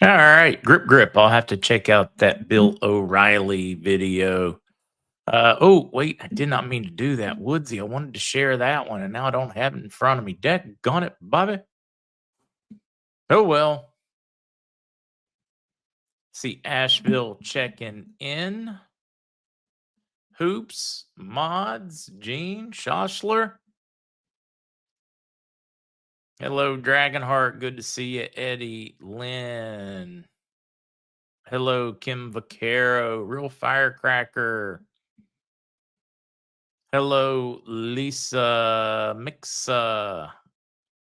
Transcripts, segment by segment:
All right, grip. I'll have to check out that Bill O'Reilly video. Oh, wait, I did not mean to do that. Woodsy, I wanted to share that one, and now I don't have it in front of me. Daggone it, Bobby. Oh, well. See Asheville checking in. Hoops, Mods, Gene, Schossler. Hello, Dragonheart. Good to see you, Eddie, Lynn. Hello, Kim Vaquero, Real Firecracker. Hello, Lisa Mixa.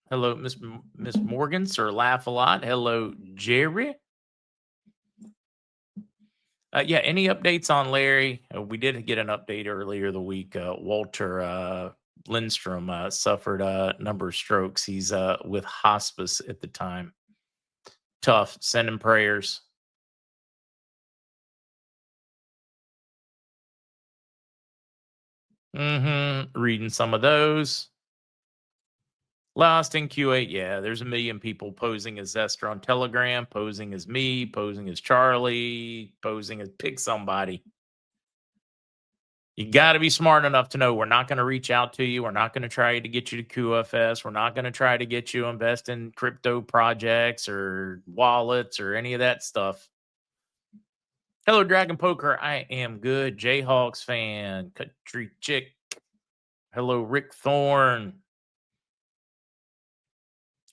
Hello, Miss Morgan, Sir Laugh a Lot. Hello, Jerry. Yeah, any updates on Larry? We did get an update earlier the week. Walter Lindstrom suffered a number of strokes. He's with hospice at the time. Tough. Send him prayers. Reading some of those. Lost in Q8, yeah. There's a million people posing as Zester on Telegram, posing as me, posing as Charlie, posing as pick somebody. You got to be smart enough to know we're not going to reach out to you. We're not going to try to get you to QFS. We're not going to try to get you to invest in crypto projects or wallets or any of that stuff. Hello, Dragon Poker. I am good. Jayhawks fan. Country Chick. Hello, Rick Thorne.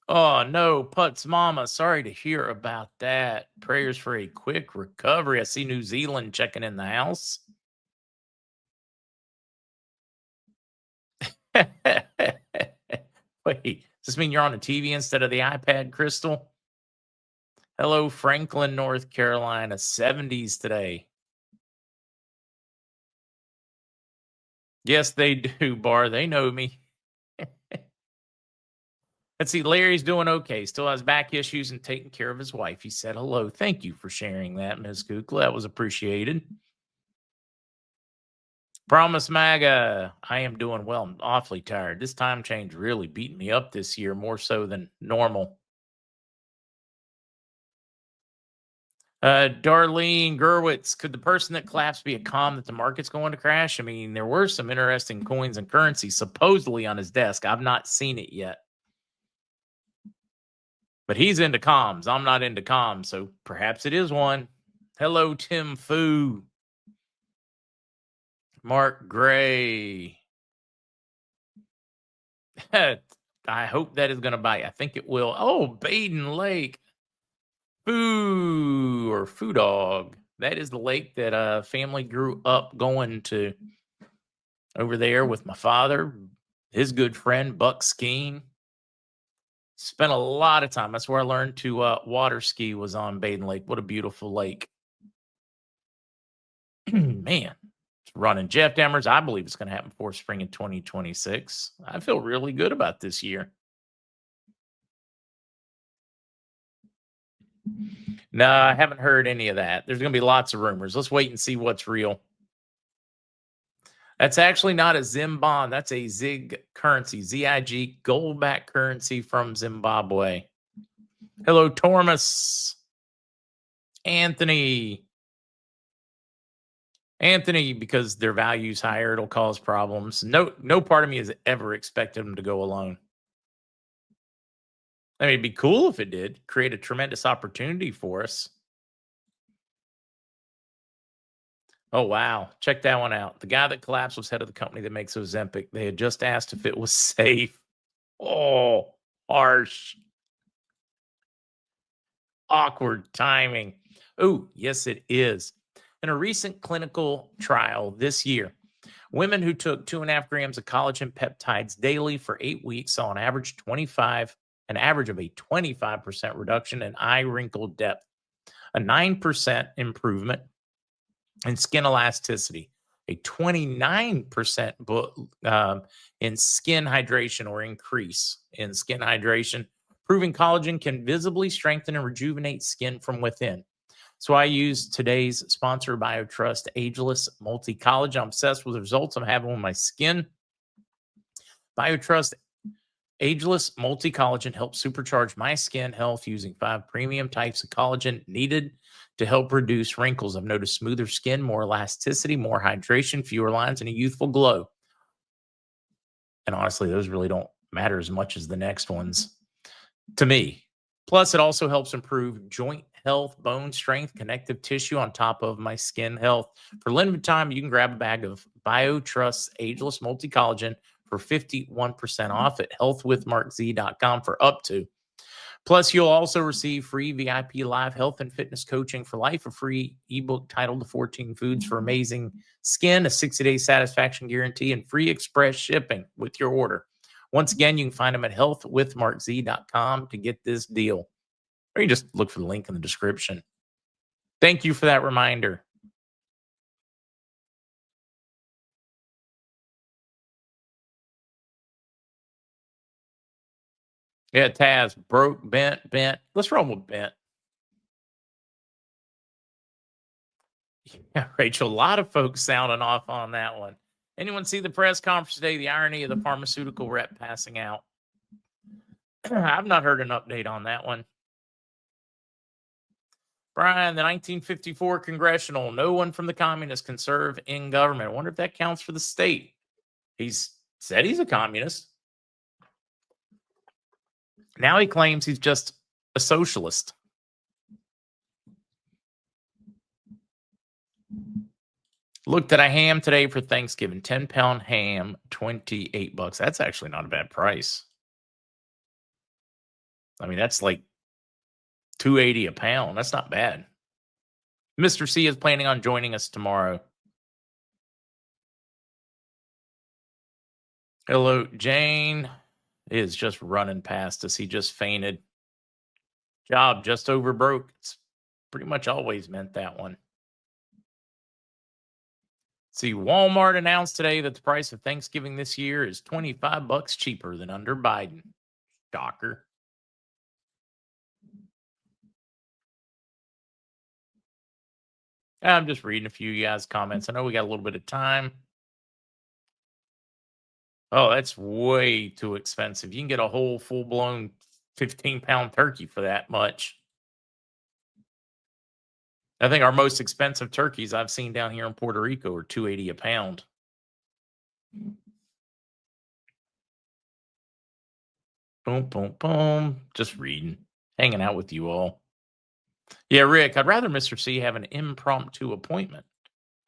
Oh, no, Put's mama. Sorry to hear about that. Prayers for a quick recovery. I see New Zealand checking in the house. Wait, does this mean you're on the TV instead of the iPad, Crystal? Hello, Franklin, North Carolina. 70s today. Yes, they do, Bar. They know me. Let's see. Larry's doing okay. Still has back issues and taking care of his wife. He said hello. Thank you for sharing that, Ms. Kukla. That was appreciated. Promise MAGA. I am doing well. I'm awfully tired. This time change really beat me up this year, more so than normal. Darlene Gerwitz, could the person that collapsed be a calm that the market's going to crash? I mean, there were some interesting coins and currencies supposedly on his desk. I've not seen it yet. But he's into comms. I'm not into comms, so perhaps it is one. Hello, Tim Fu. Mark Gray. I hope that is going to bite. I think it will. Oh, Baden Lake. Foo or Foo Dog. That is the lake that family grew up going to over there with my father, his good friend, Buck skiing. Spent a lot of time. That's where I learned to water ski was on Baden Lake. What a beautiful lake. Man, it's running. Jeff Demers, I believe it's going to happen before spring in 2026. I feel really good about this year. No, I haven't heard any of that. There's going to be lots of rumors. Let's wait and see what's real. That's actually not a Zim bond. That's a ZIG currency, ZIG, gold-backed currency from Zimbabwe. Hello, Tormus. Anthony, because their value's higher, it'll cause problems. No part of me has ever expected them to go alone. I mean, it'd be cool if it did. Create a tremendous opportunity for us. Oh, wow. Check that one out. The guy that collapsed was head of the company that makes Ozempic. They had just asked if it was safe. Oh, harsh. Awkward timing. Oh, yes, it is. In a recent clinical trial this year, women who took 2.5 grams of collagen peptides daily for 8 weeks saw an average of a 25% reduction in eye wrinkle depth, a 9% improvement in skin elasticity, a 29% in skin hydration or increase in skin hydration, proving collagen can visibly strengthen and rejuvenate skin from within. So I use today's sponsor, BioTrust Ageless Multi-Collagen. I'm obsessed with the results I'm having with my skin. BioTrust Ageless multi-collagen helps supercharge my skin health using 5 premium types of collagen needed to help reduce wrinkles. I've noticed smoother skin, more elasticity, more hydration, fewer lines, and a youthful glow. And honestly, those really don't matter as much as the next ones to me. Plus, it also helps improve joint health, bone strength, connective tissue on top of my skin health. For limited time, you can grab a bag of BioTrust Ageless Multi Collagen for 51% off at healthwithmarkz.com for up to. Plus, you'll also receive free VIP live health and fitness coaching for life, a free ebook titled The 14 Foods for Amazing Skin, a 60-day satisfaction guarantee, and free express shipping with your order. Once again, you can find them at healthwithmarkz.com to get this deal. Or you just look for the link in the description. Thank you for that reminder. Yeah, Taz, broke, bent. Let's roll with bent. Yeah, Rachel, a lot of folks sounding off on that one. Anyone see the press conference today? The irony of the pharmaceutical rep passing out. I've not heard an update on that one. Brian, the 1954 congressional, no one from the communists can serve in government. I wonder if that counts for the state. He's said he's a communist. Now he claims he's just a socialist. Looked at a ham today for Thanksgiving. 10-pound ham, $28. That's actually not a bad price. I mean, that's like $2.80 a pound. That's not bad. Mr. C is planning on joining us tomorrow. Hello, Jane is just running past us. He just fainted. Job just over broke. It's pretty much always meant that one. See, Walmart announced today that the price of Thanksgiving this year is $25 cheaper than under Biden. Shocker. I'm just reading a few of you guys' comments. I know we got a little bit of time. Oh, that's way too expensive. You can get a whole full-blown 15-pound turkey for that much. I think our most expensive turkeys I've seen down here in Puerto Rico are $2.80 a pound. Boom, boom, boom. Just reading, hanging out with you all. Yeah, Rick, I'd rather Mr. C have an impromptu appointment.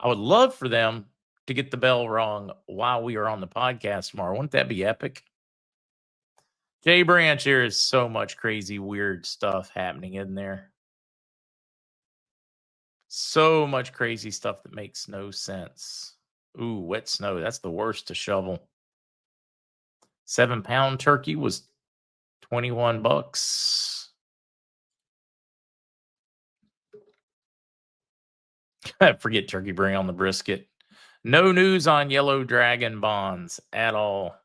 I would love for them to get the bell rung while we are on the podcast tomorrow. Wouldn't that be epic? Jay Branch, there is so much crazy, weird stuff happening in there. So much crazy stuff that makes no sense. Ooh, wet snow. That's the worst to shovel. 7-pound turkey was $21. Forget turkey, bring on the brisket. No news on Yellow Dragon bonds at all.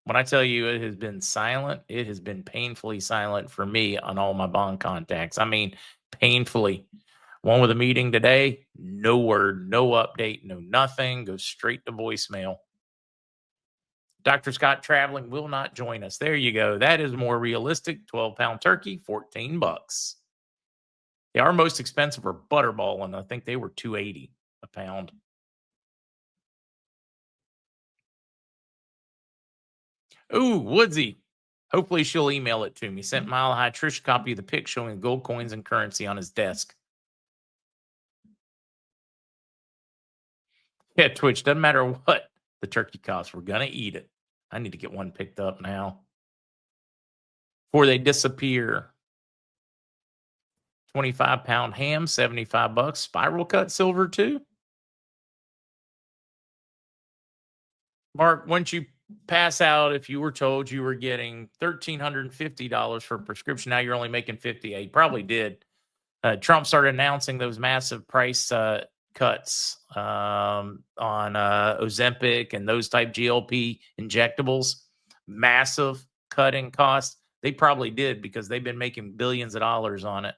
When I tell you it has been silent, it has been painfully silent for me on all my bond contacts. I mean, painfully. One with a meeting today, no word, no update, no nothing. Goes straight to voicemail. Dr. Scott traveling will not join us. There you go. That is more realistic. 12-pound turkey, $14. Yeah, our most expensive are Butterball, and I think they were $2.80 a pound. Ooh, Woodsy. Hopefully she'll email it to me. Sent Mile High Trish a copy of the pic showing gold coins and currency on his desk. Yeah, Twitch, doesn't matter what the turkey costs. We're going to eat it. I need to get one picked up now before they disappear. 25-pound ham, $75. Spiral cut silver too. Mark, once you pass out, if you were told you were getting $1,350 for a prescription, now you're only making $58. You probably did. Trump started announcing those massive price cuts on Ozempic and those type GLP injectables. Massive cut in cost. They probably did because they've been making billions of dollars on it.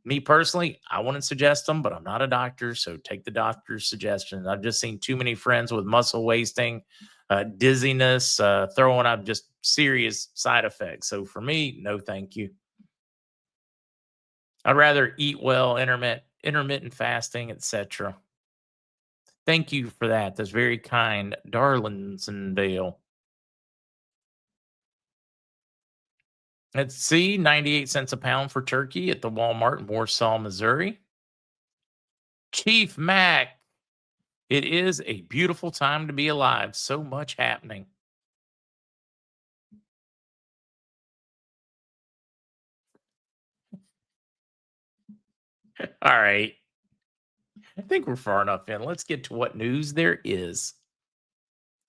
Me personally, I wouldn't suggest them, but I'm not a doctor, so take the doctor's suggestions. I've just seen too many friends with muscle wasting, dizziness, throwing up, just serious side effects. So for me, no, thank you. I'd rather eat well, intermittent fasting, etc. Thank you for that. That's very kind, Darlinsondale. Let's see, 98 cents a pound for turkey at the Walmart in Warsaw, Missouri. Chief Mac, it is a beautiful time to be alive. So much happening. All right. I think we're far enough in. Let's get to what news there is.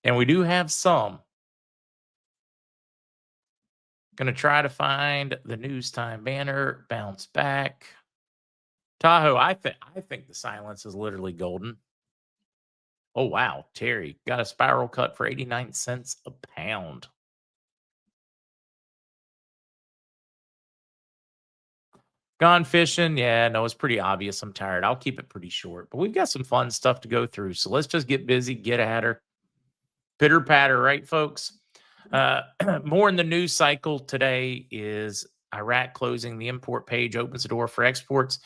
And we do have some. Going to try to find the news time banner, bounce back. Tahoe, I think the silence is literally golden. Oh wow, Terry got a spiral cut for 89 cents a pound. Gone fishing. Yeah, no, it's pretty obvious. I'm tired. I'll keep it pretty short, but we've got some fun stuff to go through. So let's just get busy, get at her. Pitter patter, right, folks? Uh, More in the news cycle today is Iraq closing the import page, opens the door for exports.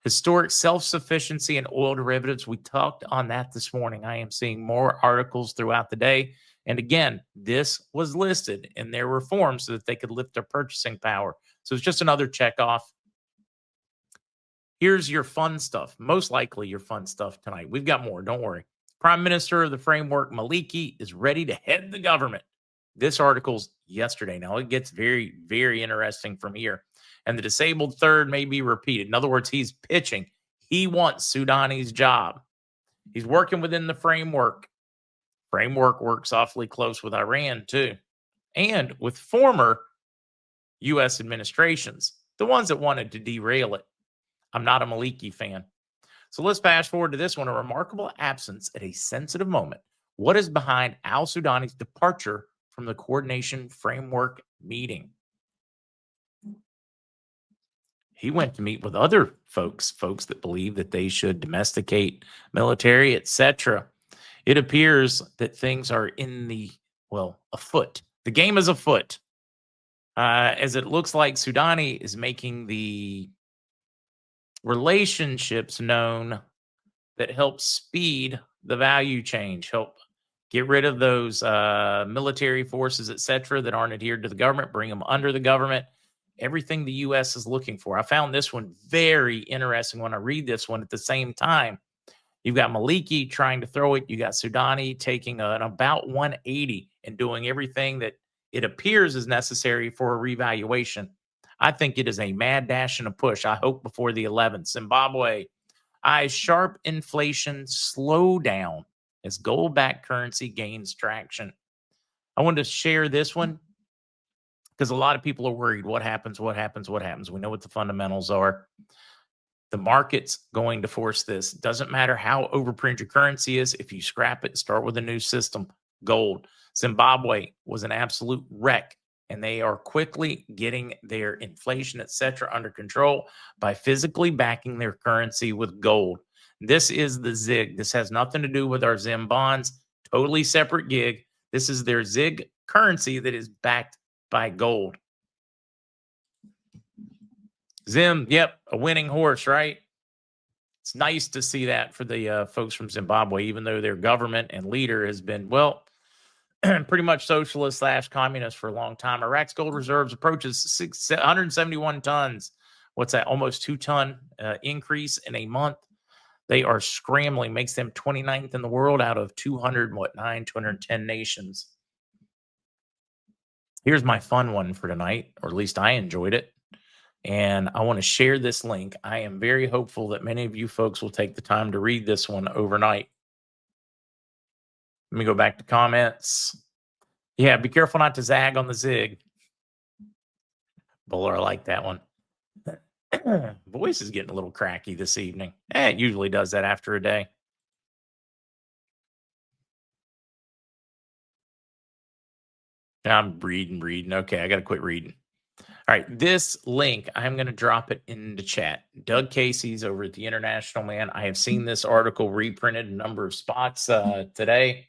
Historic self sufficiency in oil derivatives. We talked on that this morning. I am seeing more articles throughout the day. And again, this was listed in their reform so that they could lift their purchasing power. So it's just another check off. Here's your fun stuff, most likely your fun stuff tonight. We've got more, don't worry. Prime Minister of the Framework, Maliki, is ready to head the government. This article's yesterday. Now it gets very, very interesting from here. And the disabled third may be repeated. In other words, he's pitching. He wants Soudani's job. He's working within the framework. Framework works awfully close with Iran, too, and with former U.S. administrations, the ones that wanted to derail it. I'm not a Maliki fan. So let's fast forward to this one, a remarkable absence at a sensitive moment. What is behind Al Soudani's departure from the coordination framework meeting? He went to meet with other folks that believe that they should domesticate military, etc. It appears that things are afoot. The game is afoot. As it looks like Soudani is making the relationships known that help speed the value change, help get rid of those military forces, etc., that aren't adhered to the government, bring them under the government. Everything the U.S. is looking for. I found this one very interesting when I read this one at the same time. You've got Maliki trying to throw it. You got Soudani taking an about 180 and doing everything that it appears is necessary for a revaluation. I think it is a mad dash and a push. I hope before the 11th. Zimbabwe eyes sharp inflation slow down as gold-backed currency gains traction. I wanted to share this one because a lot of people are worried. What happens? What happens? What happens? We know what the fundamentals are. The market's going to force this. Doesn't matter how overprinted your currency is. If you scrap it, start with a new system. Gold. Zimbabwe was an absolute wreck, and they are quickly getting their inflation, etc., under control by physically backing their currency with gold. This is the ZIG. This has nothing to do with our Zim bonds. Totally separate gig. This is their ZIG currency that is backed by gold. Zim, yep, a winning horse, right? It's nice to see that for the folks from Zimbabwe, even though their government and leader has been, pretty much socialist / communist for a long time. Iraq's gold reserves approaches 671 tons. What's that? Almost 2-ton increase in a month. They are scrambling, makes them 29th in the world out of 210 nations. Here's my fun one for tonight, or at least I enjoyed it. And I want to share this link. I am very hopeful that many of you folks will take the time to read this one overnight. Let me go back to comments. Yeah, be careful not to zag on the zig. Buller, I like that one. Voice is getting a little cracky this evening. It usually does that after a day. I'm reading. Okay, I got to quit reading. All right, this link, I'm going to drop it into chat. Doug Casey's over at the International Man. I have seen this article reprinted a number of spots today.